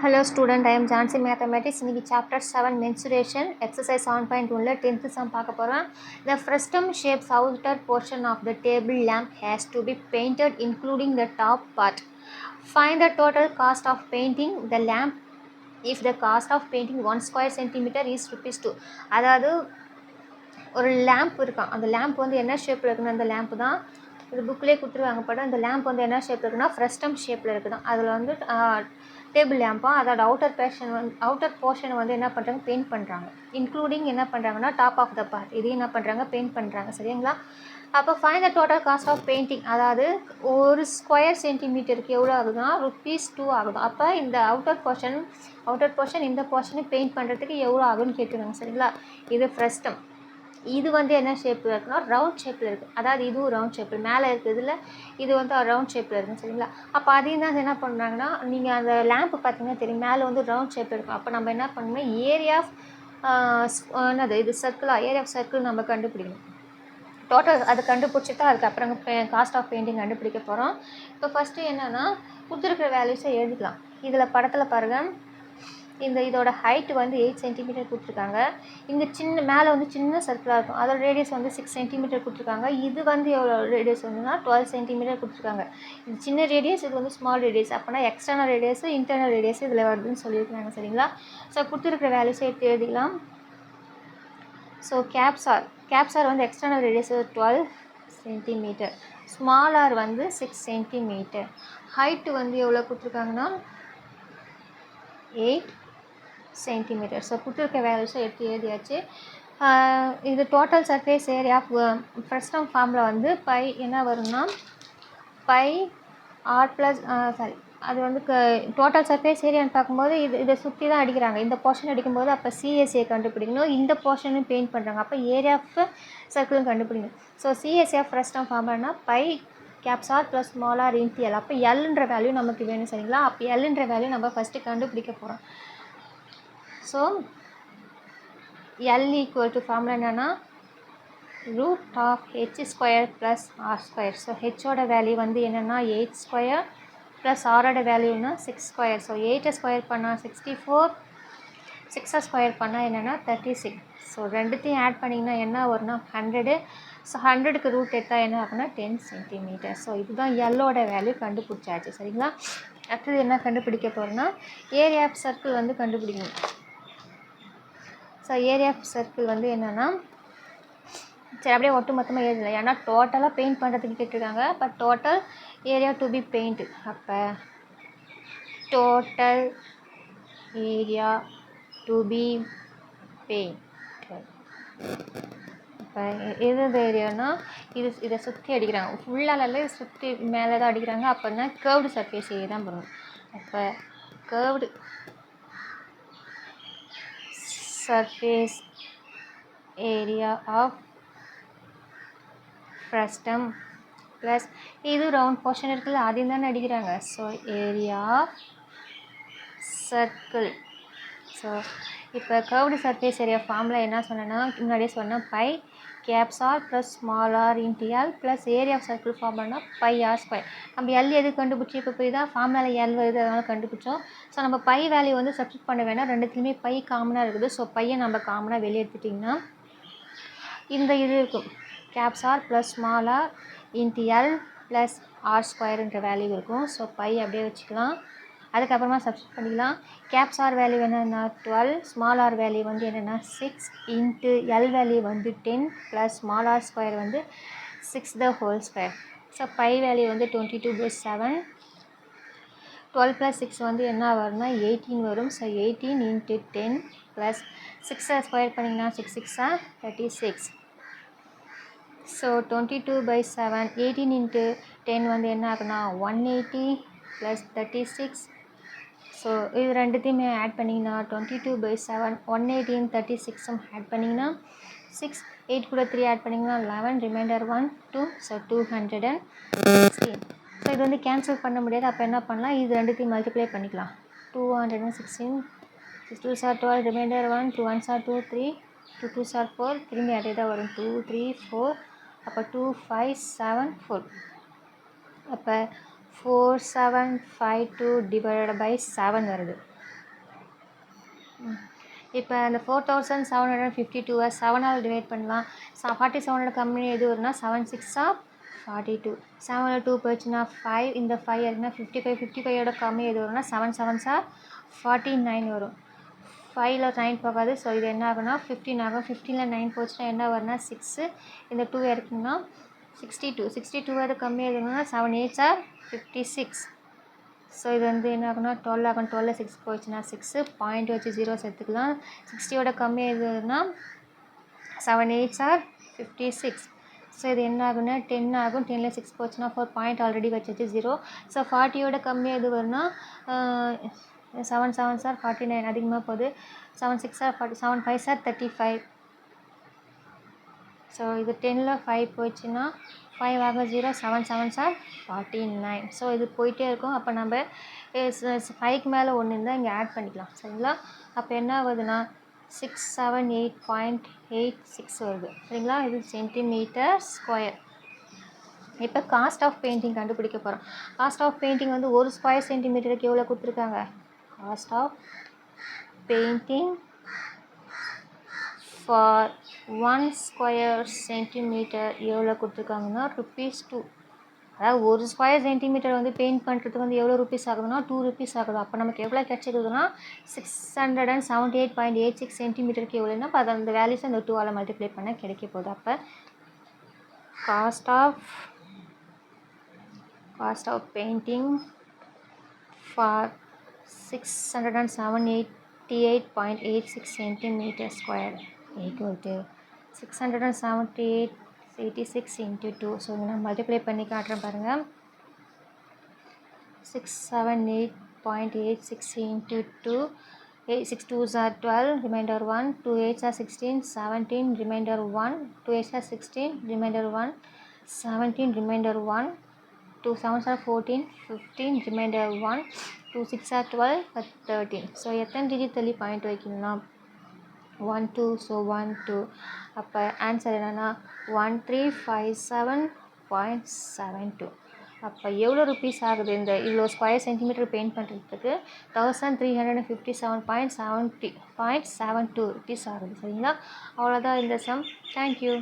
Hello student, I am Jansi Mathematics. இன்னைக்கு chapter 7 mensuration exercise 7.1 10th sum பார்க்க போறோம். The frustum shaped outer portion of the table lamp has to be painted including the top part. Find the total cost of painting the lamp if the cost of painting 1 square centimeter is ₹2. அதாவது ஒரு lamp இருக்கான். அந்த lamp வந்து என்ன ஷேப்பில் இருக்குன்னு அந்த lamp தான் இது புக்கிலே கொடுத்துருவாங்க. படம் அந்த லேம்ப் வந்து என்ன ஷேப்பில் இருக்குன்னா ஃப்ரஸ்டம் ஷேப்பில் இருக்குது. அதில் வந்து டேபிள் லேம்ப்பாக அதோட அவுட்டர் போர்ஷனை வந்து என்ன பண்ணுறாங்க, பெயிண்ட் பண்ணுறாங்க. இன்க்ளூடிங் என்ன பண்ணுறாங்கன்னா டாப் ஆஃப் த பார்ட் இதையும் என்ன பண்ணுறாங்க, பெயிண்ட் பண்ணுறாங்க. சரிங்களா? அப்போ find the total cost of painting, அதாவது ஒரு ஸ்கொயர் சென்டிமீட்டருக்கு எவ்வளோ ஆகுதுன்னா ₹2 ஆகுது. அப்போ இந்த அவுட்டர் போர்ஷன் இந்த போர்ஷனை பெயிண்ட் பண்ணுறதுக்கு எவ்வளோ ஆகுன்னு கேட்டுருக்காங்க. சரிங்களா? இது ஃப்ரஸ்டம். இது வந்து என்ன ஷேப்பில் இருக்குன்னா ரவுண்ட் ஷேப்பில் இருக்குது. அதாவது இதுவும் ரவுண்ட் ஷேப்பில் மேலே இருக்கிறதுல இது வந்து ரவுண்ட் ஷேப்பில் இருக்குது. சரிங்களா? அப்போ அதையும் தான் என்ன பண்ணுறாங்கன்னா, நீங்கள் அந்த லேம்ப்பு பார்த்தீங்கன்னா தெரியும், மேலே வந்து ரவுண்ட் ஷேப்பில் இருக்கும். அப்போ நம்ம என்ன பண்ணணும்னா ஏரியா ஆஃப் என்னது இது சர்க்கிளாக ஏரியா ஆஃப் சர்க்கிள் நம்ம கண்டுபிடிக்கணும். டோட்டல் அதை கண்டுபிடிச்சிட்டு அதுக்கப்புறம் காஸ்ட் ஆஃப் பெயிண்டிங் கண்டுபிடிக்க போகிறோம். இப்போ ஃபஸ்ட்டு என்னென்னா கொடுத்துருக்குற வேல்யூஸை எழுதிக்கலாம். இதில் படத்தில் பாருங்கள், இதோட ஹைட்டு வந்து 8 சென்டிமீட்டர் கொடுத்துருக்காங்க. இங்கே மேலே வந்து சின்ன சர்க்கிளாக இருக்கும். அதோட ரேடியஸ் வந்து 6 சென்டிமீட்டர் கொடுத்துருக்காங்க. இது வந்து எவ்வளோ ரேடியஸ் வந்துன்னா 12 சென்டிமீட்டர் கொடுத்துருக்காங்க. இது சின்ன ரேடியஸ், இது வந்து ஸ்மால் ரேடியஸ். அப்போனா எக்ஸ்டர்னல் ரேடியஸ் இன்டர்னல் ரேடியஸ் இதில் வருதுன்னு சொல்லியிருக்காங்க. சரிங்களா? ஸோ கொடுத்துருக்குற வேல்யூஸை எடுத்து எழுதிக்கலாம். ஸோ கேப்ஸார் வந்து external radius 12 centimetre, small R வந்து 6 சென்டிமீட்டர். ஹைட்டு வந்து எவ்வளோ கொடுத்துருக்காங்கன்னா 8 சென்டிமீட்டர். ஸோ கொடுத்துருக்க வேல்யூஸை எடுத்து எழுதியாச்சு. இது டோட்டல் சர்ஃபேஸ் ஏரியா ஃப்ரஸ்டம் ஃபார்மில் வந்து பை என்ன வரும்னா பை ஆர் ப்ளஸ் அது வந்து டோட்டல் சர்ஃபேஸ் ஏரியான்னு பார்க்கும்போது இதை சுற்றி தான் அடிக்கிறாங்க. இந்த போர்ஷன் அடிக்கும்போது அப்போ சிஎஸ்ஏ கண்டுபிடிக்கணும். இந்த போர்ஷனும் பெயிண்ட் பண்ணுறாங்க. அப்போ ஏரியா ஆஃப் சர்க்கிளும் கண்டுபிடிக்கணும். ஸோ சிஎஸ்ஏ ஆஃப் ஃப்ரஸ்டம் ஃபார்ம்னா pi caps R plus small r into l. அப்போ எல்ன்ற வேல்யூ நமக்கு வேணும். சரிங்களா? அப்போ எல்ன்ற வேல்யூ நம்ம ஃபஸ்ட்டு கண்டுபிடிக்க போகிறோம். So L equal to formula என்னென்னா √h² plus r². So ஹெச்சோட value வந்து என்னென்னா 8² ப்ளஸ் ஆரோட வேல்யூனா 6². ஸோ 8 ஸ்கொயர் பண்ணால் 64, 6 ஸ்கொயர் பண்ணால் என்னென்னா 36. ஸோ ரெண்டுத்தையும் ஆட் பண்ணிங்கன்னா என்ன வரும்னா 100. ஸோ 100க்கு ரூட் எடுத்தால் என்ன ஆகுனா 10 சென்டிமீட்டர். ஸோ இதுதான் எல்லோட வேல்யூ கண்டுபிடிச்சாச்சு. சரிங்களா? அடுத்தது என்ன கண்டுபிடிக்க போகிறோன்னா ஏரியா ஆஃப் சர்க்கிள் வந்து கண்டுபிடிக்கணும். ஸோ ஏரியா ஆஃப் சர்க்கிள் வந்து என்னென்னா, சரி அப்படியே ஒட்டு மொத்தமாக எழுதலை, ஏன்னா டோட்டலாக பெயிண்ட் பண்ணுறதுக்கு கேட்டிருக்காங்க. But total area to be paint. அப்போ total area to be paint. இப்போ எது ஏரியானா இதை சுற்றி அடிக்கிறாங்க. ஃபுல்லால சுற்றி மேலே தான் அடிக்கிறாங்க. அப்போனா கேர்வ்டு சர்ஃபேஸ் ஏரியா தான் பண்ணணும். அப்போ curved surface area of frustum plus இது ரவுண்ட் போர்ஷன் இருக்குல்ல, அதையும் தானே அடிக்கிறாங்க. So area of circle. So இப்போ கர்வ்டு சர்ஃபேஸ் ஏரியா ஃபார்மில் என்ன சொன்னேன்னா, முன்னாடியே சொன்னேன் pi caps R plus small r into l plus area of circle ஃபார்ம்னா பை r². நம்ம எல் எது கண்டுபிடிச்சி இப்போ போய் தான் ஃபார்முலாவில் எல் வருது, அதனால் கண்டுபிடிச்சோம். ஸோ நம்ம பை வேல்யூ வந்து சப்ஸ்டிட் பண்ண வேணாம், ரெண்டுத்துலேயுமே பை காமனாக இருக்குது. ஸோ பையை நம்ம காமனாக வெளியே எடுத்துட்டிங்கன்னா இந்த இது இருக்கும், caps R plus small r into l plus r²ன்ற வேல்யூ இருக்கும். ஸோ பை அப்படியே வச்சுக்கலாம். அதுக்கப்புறமா சப்ஸ்டிட் பண்ணிக்கலாம். கேப்ஸார் வேல்யூ என்னென்னா 12, ஸ்மால் ஆர் வேல்யூ வந்து என்னென்னா 6 இன்ட்டு எல் வேல்யூ வந்து 10 ப்ளஸ் ஸ்மால் r² வந்து 6². ஸோ பை வேல்யூ வந்து 22/7. 12 + 6 வந்து என்ன வரும்னா 18 வரும். ஸோ 18 இன்ட்டு 10 ப்ளஸ் 6 ஸ்கொயர் பண்ணிங்கன்னா 6 6 36. ஸோ 22/7. 18 இன்ட்டு 10 வந்து என்ன ஆகுனா 180 ப்ளஸ் 36. ஸோ இது ரெண்டுத்தையுமே ஆட் பண்ணிங்கன்னா 22/7, 180 36 ஆட் பண்ணிங்கன்னா 6, 8 கூட 3 ஆட் பண்ணிங்கன்னா 11, ரிமைண்டர் 1 2. ஸோ 216. ஸோ இது வந்து கேன்சல் பண்ண முடியாது. அப்போ என்ன பண்ணலாம், இது ரெண்டுத்தையும் மல்டிப்ளை பண்ணிக்கலாம். 216, 6 2s are 12, reminder 1, 2 1s are 2 3, 2 2s are 4, திரும்பி அதே தான் வரும் 2 3 4. அப்போ 2 5 7 4. அப்போ 4752 divided by 7 வருது. இப்போ அந்த 4752 7ஆல் டிவைட் பண்ணலாம். 47 கம்மி எது வரும்னா 7 6 42. 7 2 போச்சுன்னா 5, இந்த 5 இருக்குன்னா 55. 55ஓட கம்மி எது வரும்னா 7 7 49 வரும். 5ல் 9 போகாது. ஸோ இது என்ன ஆகுனா 15 ஆகும். 15ல் 9 போச்சுன்னா என்ன வரும்னா 6. இந்த 2 இருக்குன்னா 62. 62ஓட கம்மி எதுனா 7 8 56. ஸோ இது வந்து என்ன ஆகுனா 12 ஆகும். 12ல் 6 போச்சுன்னா 6. பாயிண்ட் வச்சு 0 சேர்த்துக்கலாம். 60ஓட கம்மி எதுனா 7 8 56. ஸோ இது என்ன ஆகுனா 10 ஆகும். 10ல் 6 போச்சுன்னா 4. பாயிண்ட் ஆல்ரெடி வச்சு 0. ஸோ 40ஓட கம்மி எது வரும்னா 7 7 49 அதிகமாக போகுது. 7 6 40. 7 5 35. ஸோ இது 10ல் 5 போச்சுன்னா 5 ஆக 0. 7 7 49. ஸோ இது போயிட்டே இருக்கும். அப்போ நம்ம 5க்கு மேலே ஒன்று இருந்தால் இங்கே ஆட் பண்ணிக்கலாம். சரிங்களா? அப்போ என்ன ஆகுதுன்னா 678.86 வருது. சரிங்களா? இது சென்டிமீட்டர் ஸ்கொயர். இப்போ காஸ்ட் ஆஃப் பெயிண்டிங் கண்டுபிடிக்க போகிறோம். காஸ்ட் ஆஃப் பெயிண்டிங் வந்து ஒரு ஸ்கொயர் சென்டிமீட்டருக்கு எவ்வளோ கொடுத்துருக்காங்க? Cost of painting for 1 square centimetre எவ்வளோ கொடுத்துருக்காங்கன்னா ₹2. அதாவது ஒரு ஸ்கொயர் சென்டிமீட்டர் வந்து பெயிண்ட் பண்ணுறதுக்கு வந்து எவ்வளோ ருபீஸ் ஆகுதுன்னா ₹2 ஆகுது. அப்போ நமக்கு எவ்வளோ கிடச்சிருக்குதுன்னா 678.86 சென்டிமீட்டருக்கு எவ்வளோன்னா அப்போ அது அந்த வேல்யூஸ் அந்த 2ஆல் மல்டிப்ளை பண்ண கிடைக்க போகுது. அப்போ cost of painting for 678.86 centimetre square equal to 678.86 into 2. So நான் மல்டிப்ளை பண்ணி காட்டுறேன் பாருங்கள். 678.86 into 2. 6 2s are 12, remainder 1. 2 8s are 16, 17, remainder 1. 2 8s are 16, remainder 1. 17, remainder 1. 2 7s are 14, 15, remainder 1. 2 6 are 12, 13. So எத்தனை டிஜிட் தள்ளி பாயிண்ட் வைக்கணும்னா 1 2. ஸோ 1 2. அப்போ ஆன்சர் என்னென்னா 1357.72. அப்போ எவ்வளோ ருபீஸ் ஆகுது இந்த இவ்வளோ ஸ்கொயர் சென்டிமீட்டர் பெயிண்ட் பண்ணுறதுக்கு? 1357.72 ருபீஸ் ஆகுது. சரிங்களா? அவ்வளோதான் இந்த சம். தேங்க்யூ.